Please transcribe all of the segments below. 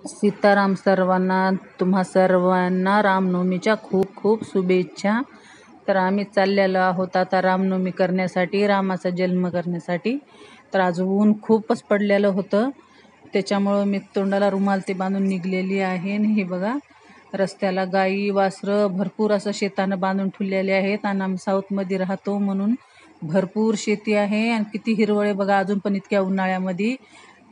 सीताराम सर्वांना. तुम्हा सर्वांना रामनवमीच्या खूप खूप शुभेच्छा. तर आम्ही चाललेलो आहोत आता रामनवमी करण्यासाठी, रामाचा जन्म करण्यासाठी. तर आज ऊन खूपच पडलेलं होतं, त्याच्यामुळं मी तोंडाला रुमाल ते बांधून निघलेली आहे. आणि हे बघा, रस्त्याला गाई वासरं भरपूर असं शेतानं बांधून ठेवलेले आहेत. आणि आम्ही साऊथमध्ये राहतो म्हणून भरपूर शेती आहे. आणि किती हिरवळ बघा अजून पण इतक्या उन्हाळ्यामध्ये,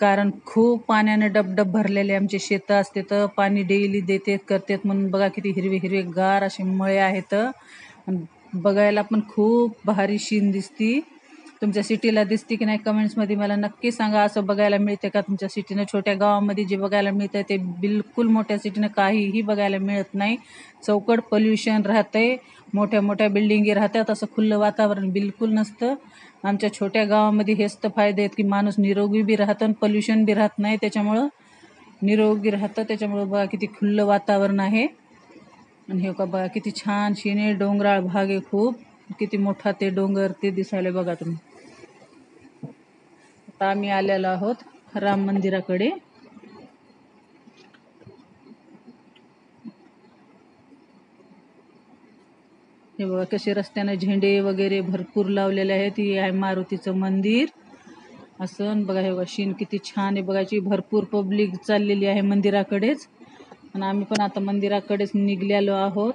कारण खूप पाण्याने डबडब भरलेले आमचे शेतं असते. तर पाणी डेली देतेत करतेत म्हणून बघा किती हिरवे हिरवे गार असे मळे आहेत. बघायला पण खूप भारी शीन दिसती. तुमच्या सिटीला दिसते की नाही कमेंट्समध्ये मला नक्की सांगा. असं बघायला मिळते का तुमच्या सिटीनं? छोट्या गावामध्ये जे बघायला मिळतं ते बिलकुल मोठ्या सिटीनं काहीही बघायला मिळत नाही. चौकट पोल्युशन राहतंय, मोठ्या मोठ्या बिल्डिंगी राहतात, असं खुल्लं वातावरण बिलकुल नसतं. आमच्या छोट्या गावामध्ये हेच तर फायदे आहेत की माणूस निरोगी बी राहतं आणि पोल्युशन बी राहत नाही, त्याच्यामुळं निरोगी राहतं. त्याच्यामुळं बघा किती खुल्लं वातावरण आहे. आणि हे का बघा किती छान शिने डोंगराळ भाग आहे, खूप किती मोठा ते डोंगर ते दिसायला बघा तुम्ही. आता आम्ही आलेलो आहोत राम मंदिराकडे. हे बघा कसे रस्त्यानं झेंडे वगैरे भरपूर लावलेले आहेत. हे आहे मारुतीचं मंदिर असं. बघा हे बघा शीन किती छान आहे बघायची. भरपूर पब्लिक चाललेली आहे मंदिराकडेच. आणि आम्ही पण आता मंदिराकडेच निघलेलो आहोत.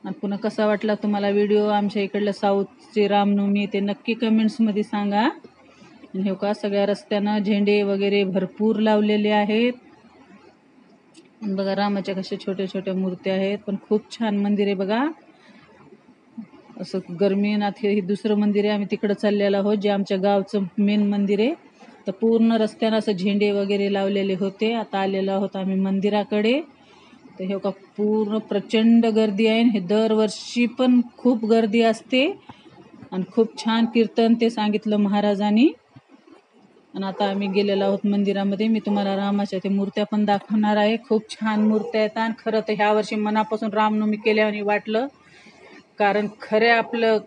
आणि पुन्हा कसा वाटला तुम्हाला व्हिडिओ आमच्या इकडलं साऊथची रामनवमी ते नक्की कमेंट्समध्ये सांगा. आणि हे का सगळ्या रस्त्यानं झेंडे वगैरे भरपूर लावलेले आहेत. बघा रामाच्या कशा छोट्या छोट्या मूर्त्या आहेत, पण खूप छान मंदिर आहे बघा. असं गरमीनाथ हे दुसरं मंदिर आहे. आम्ही तिकडं चाललेलो आहोत जे आमच्या गावचं मेन मंदिर आहे. तर पूर्ण रस्त्यानं असं झेंडे वगैरे लावलेले होते. आता आलेलो आहोत आम्ही मंदिराकडे. तर हे का पूर्ण प्रचंड गर्दी आहे. हे दरवर्षी पण खूप गर्दी असते. आणि खूप छान कीर्तन ते सांगितलं महाराजांनी. आणि आता आम्ही गेलेलो आहोत मंदिरामध्ये. मी तुम्हाला रामाच्या ते मूर्त्या पण दाखवणार आहे. खूप छान मूर्त्या आहेत. आणि खरं तर ह्या वर्षी मनापासून रामनवमी केल्याने वाटलं, कारण खरे आपलं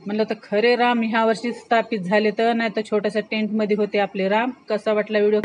म्हणलं तर खरे राम ह्या वर्षी स्थापित झाले. तर नाही तर छोट्याशा टेंटमध्ये होते आपले राम. कसा वाटला व्हिडिओ?